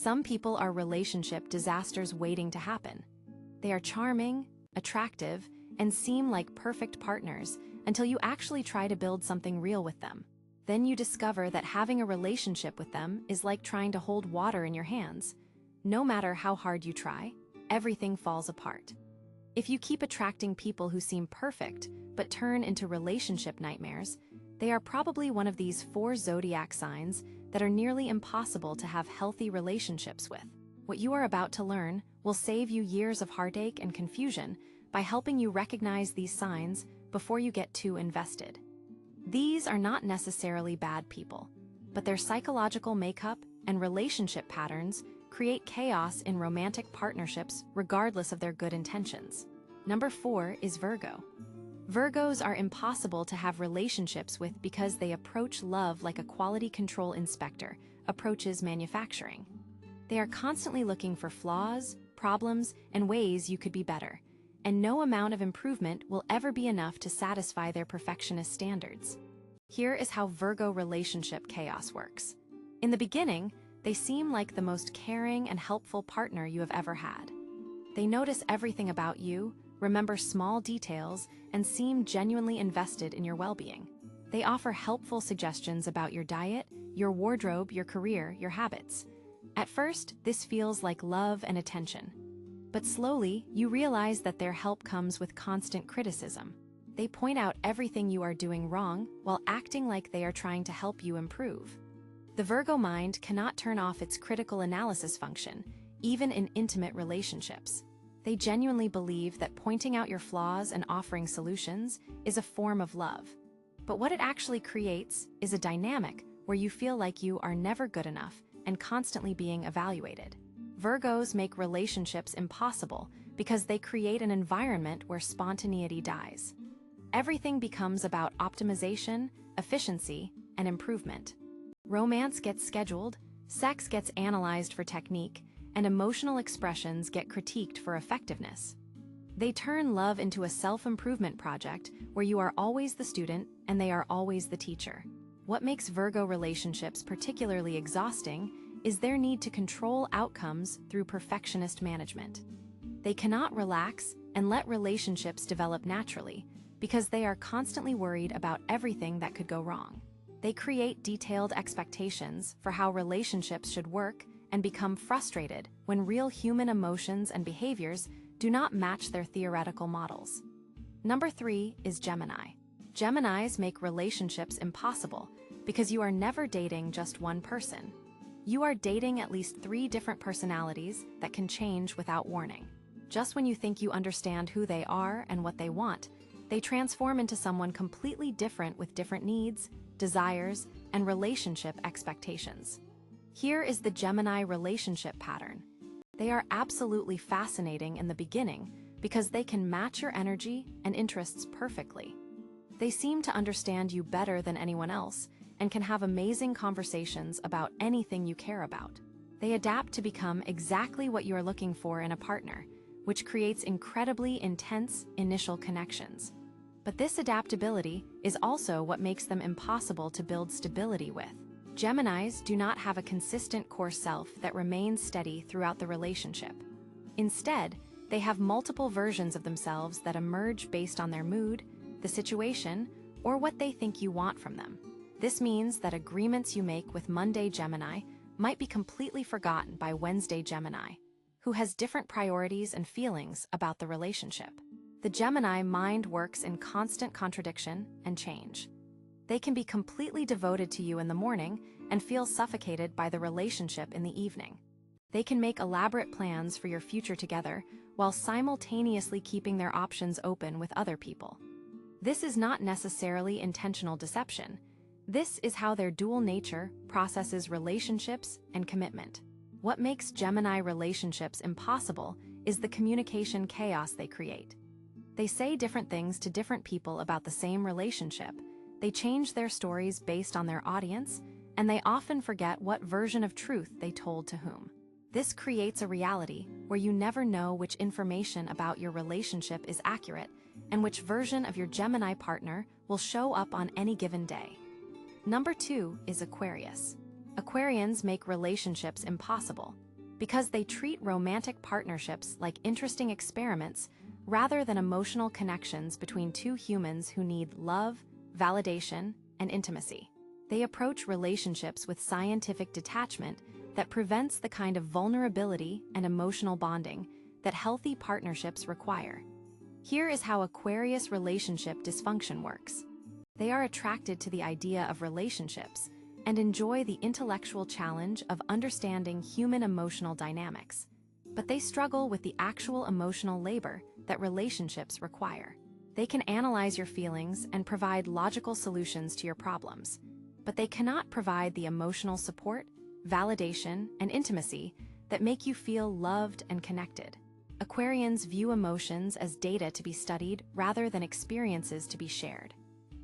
Some people are relationship disasters waiting to happen. They are charming, attractive, and seem like perfect partners until you actually try to build something real with them. Then you discover that having a relationship with them is like trying to hold water in your hands. No matter how hard you try, everything falls apart. If you keep attracting people who seem perfect but turn into relationship nightmares, they are probably one of these 4 zodiac signs that are nearly impossible to have healthy relationships with. What you are about to learn will save you years of heartache and confusion by helping you recognize these signs before you get too invested. These are not necessarily bad people, but their psychological makeup and relationship patterns create chaos in romantic partnerships regardless of their good intentions. Number 4 is Virgo. Virgos are impossible to have relationships with because they approach love like a quality control inspector approaches manufacturing. They are constantly looking for flaws, problems, and ways you could be better, and no amount of improvement will ever be enough to satisfy their perfectionist standards. Here is how Virgo relationship chaos works. In the beginning, they seem like the most caring and helpful partner you have ever had. They notice everything about you, remember small details, and seem genuinely invested in your well-being. They offer helpful suggestions about your diet, your wardrobe, your career, your habits. At first, this feels like love and attention. But slowly, you realize that their help comes with constant criticism. They point out everything you are doing wrong while acting like they are trying to help you improve. The Virgo mind cannot turn off its critical analysis function, even in intimate relationships. They genuinely believe that pointing out your flaws and offering solutions is a form of love. But what it actually creates is a dynamic where you feel like you are never good enough and constantly being evaluated. Virgos make relationships impossible because they create an environment where spontaneity dies. Everything becomes about optimization, efficiency, and improvement. Romance gets scheduled, sex gets analyzed for technique, and emotional expressions get critiqued for effectiveness. They turn love into a self-improvement project where you are always the student and they are always the teacher. What makes Virgo relationships particularly exhausting is their need to control outcomes through perfectionist management. They cannot relax and let relationships develop naturally because they are constantly worried about everything that could go wrong. They create detailed expectations for how relationships should work and become frustrated when real human emotions and behaviors do not match their theoretical models. Number 3 is Gemini. Geminis make relationships impossible because you are never dating just one person. You are dating at least 3 different personalities that can change without warning. Just when you think you understand who they are and what they want, they transform into someone completely different with different needs, desires, and relationship expectations. Here is the Gemini relationship pattern. They are absolutely fascinating in the beginning because they can match your energy and interests perfectly. They seem to understand you better than anyone else and can have amazing conversations about anything you care about. They adapt to become exactly what you are looking for in a partner, which creates incredibly intense initial connections. But this adaptability is also what makes them impossible to build stability with. Geminis do not have a consistent core self that remains steady throughout the relationship. Instead, they have multiple versions of themselves that emerge based on their mood, the situation, or what they think you want from them. This means that agreements you make with Monday Gemini might be completely forgotten by Wednesday Gemini, who has different priorities and feelings about the relationship. The Gemini mind works in constant contradiction and change. They can be completely devoted to you in the morning and feel suffocated by the relationship in the evening. They can make elaborate plans for your future together while simultaneously keeping their options open with other people. This is not necessarily intentional deception. This is how their dual nature processes relationships and commitment. What makes Gemini relationships impossible is the communication chaos they create. They say different things to different people about the same relationship. They change their stories based on their audience, and they often forget what version of truth they told to whom. This creates a reality where you never know which information about your relationship is accurate and which version of your Gemini partner will show up on any given day. Number 2 is Aquarius. Aquarians make relationships impossible because they treat romantic partnerships like interesting experiments rather than emotional connections between two humans who need love, validation, and intimacy. They approach relationships with scientific detachment that prevents the kind of vulnerability and emotional bonding that healthy partnerships require. Here is how Aquarius relationship dysfunction works. They are attracted to the idea of relationships and enjoy the intellectual challenge of understanding human emotional dynamics, but they struggle with the actual emotional labor that relationships require. They can analyze your feelings and provide logical solutions to your problems, but they cannot provide the emotional support, validation, and intimacy that make you feel loved and connected. Aquarians view emotions as data to be studied rather than experiences to be shared.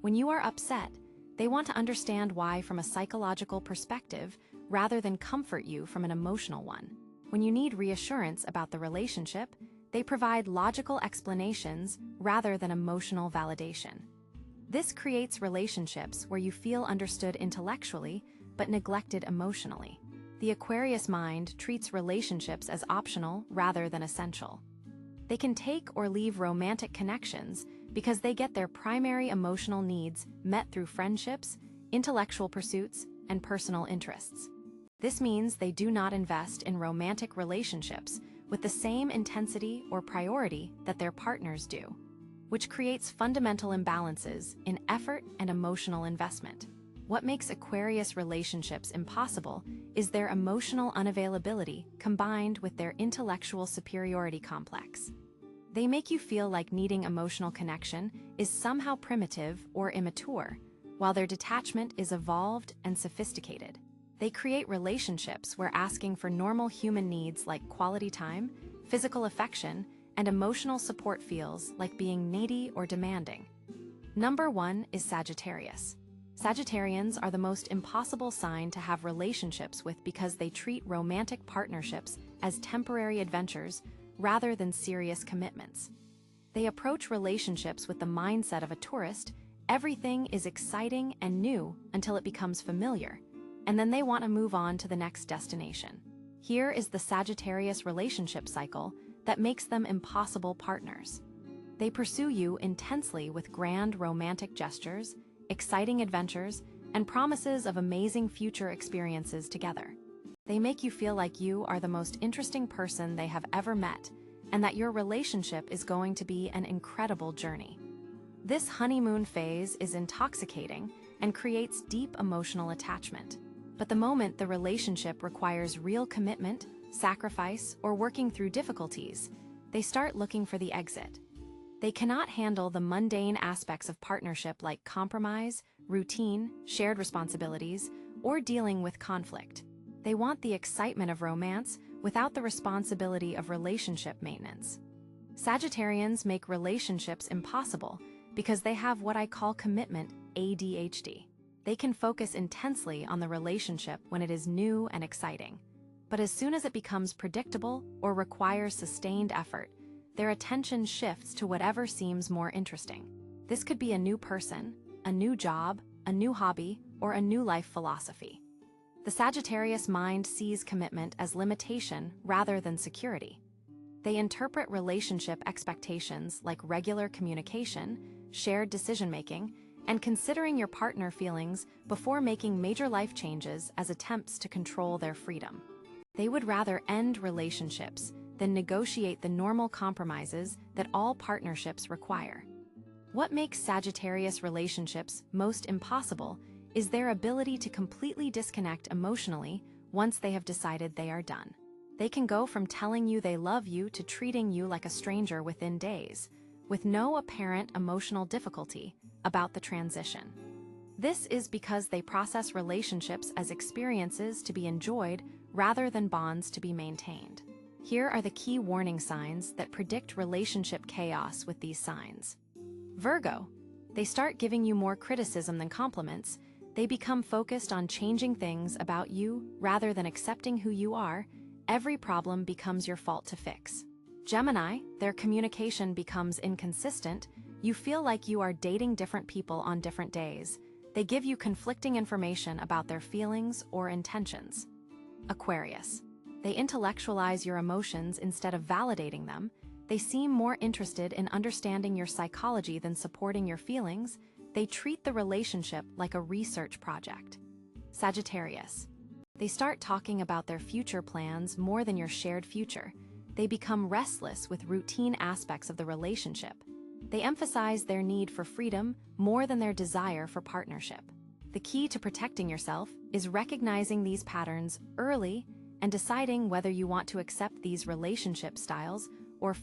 When you are upset, they want to understand why from a psychological perspective rather than comfort you from an emotional one. When you need reassurance about the relationship, they provide logical explanations rather than emotional validation. This creates relationships where you feel understood intellectually but neglected emotionally. The Aquarius mind treats relationships as optional rather than essential. They can take or leave romantic connections because they get their primary emotional needs met through friendships, intellectual pursuits, and personal interests. This means they do not invest in romantic relationships with the same intensity or priority that their partners do, which creates fundamental imbalances in effort and emotional investment. What makes Aquarius relationships impossible is their emotional unavailability combined with their intellectual superiority complex. They make you feel like needing emotional connection is somehow primitive or immature, while their detachment is evolved and sophisticated. They create relationships where asking for normal human needs like quality time, physical affection, and emotional support feels like being needy or demanding. Number 1 is Sagittarius. Sagittarians are the most impossible sign to have relationships with because they treat romantic partnerships as temporary adventures rather than serious commitments. They approach relationships with the mindset of a tourist. Everything is exciting and new until it becomes familiar, and then they want to move on to the next destination. Here is the Sagittarius relationship cycle that makes them impossible partners. They pursue you intensely with grand romantic gestures, exciting adventures, and promises of amazing future experiences together. They make you feel like you are the most interesting person they have ever met, and that your relationship is going to be an incredible journey. This honeymoon phase is intoxicating and creates deep emotional attachment. But the moment the relationship requires real commitment, sacrifice, or working through difficulties, they start looking for the exit. They cannot handle the mundane aspects of partnership like compromise, routine, shared responsibilities, or dealing with conflict. They want the excitement of romance without the responsibility of relationship maintenance. Sagittarians make relationships impossible because they have what I call commitment ADHD. They can focus intensely on the relationship when it is new and exciting. But as soon as it becomes predictable or requires sustained effort, their attention shifts to whatever seems more interesting. This could be a new person, a new job, a new hobby, or a new life philosophy. The Sagittarius mind sees commitment as limitation rather than security. They interpret relationship expectations like regular communication, shared decision-making, and considering your partner feelings before making major life changes as attempts to control their freedom. They would rather end relationships than negotiate the normal compromises that all partnerships require. What makes Sagittarius relationships most impossible is their ability to completely disconnect emotionally once they have decided they are done. They can go from telling you they love you to treating you like a stranger within days, with no apparent emotional difficulty about the transition. This is because they process relationships as experiences to be enjoyed rather than bonds to be maintained. Here are the key warning signs that predict relationship chaos with these signs. Virgo. They start giving you more criticism than compliments. They become focused on changing things about you rather than accepting who you are. Every problem becomes your fault to fix. Gemini. Their communication becomes inconsistent. You feel like you are dating different people on different days. They give you conflicting information about their feelings or intentions. Aquarius. They intellectualize your emotions instead of validating them. They seem more interested in understanding your psychology than supporting your feelings. They treat the relationship like a research project. Sagittarius. They start talking about their future plans more than your shared future. They become restless with routine aspects of the relationship. They emphasize their need for freedom more than their desire for partnership. The key to protecting yourself is recognizing these patterns early and deciding whether you want to accept these relationship styles or